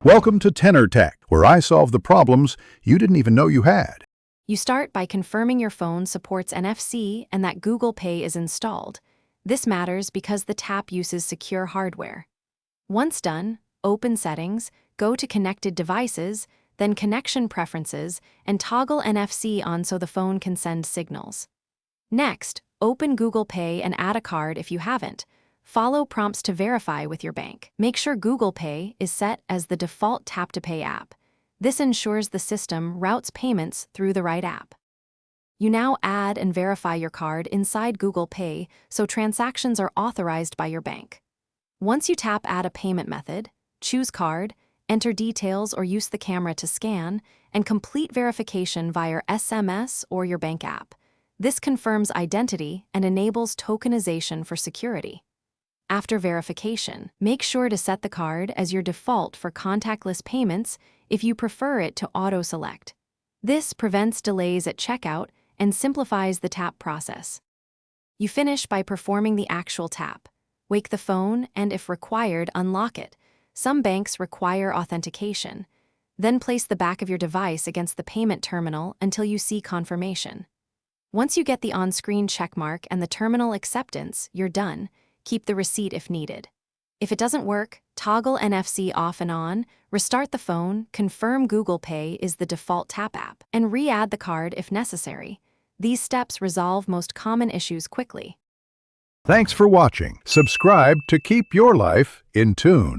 Welcome to Tenor Tech, where I solve the problems you didn't even know you had. You start by confirming your phone supports NFC and that Google Pay is installed. This matters because the tap uses secure hardware. Once done, open Settings, go to Connected Devices, then Connection Preferences, and toggle NFC on so the phone can send signals. Next, open Google Pay and add a card if you haven't. Follow prompts to verify with your bank. Make sure Google Pay is set as the default tap-to-pay app. This ensures the system routes payments through the right app. You now add and verify your card inside Google Pay so transactions are authorized by your bank. Once you tap Add a payment method, choose card, enter details or use the camera to scan, and complete verification via SMS or your bank app. This confirms identity and enables tokenization for security. After verification, make sure to set the card as your default for contactless payments if you prefer it to auto-select. This prevents delays at checkout and simplifies the tap process. You finish by performing the actual tap. Wake the phone and, if required, unlock it. Some banks require authentication. Then place the back of your device against the payment terminal until you see confirmation. Once you get the on-screen checkmark and the terminal acceptance, you're done. Keep the receipt if needed. If it doesn't work, toggle NFC off and on, restart the phone, confirm Google Pay is the default tap app, and re-add the card if necessary. These steps resolve most common issues quickly. Thanks for watching. Subscribe to keep your life in tune.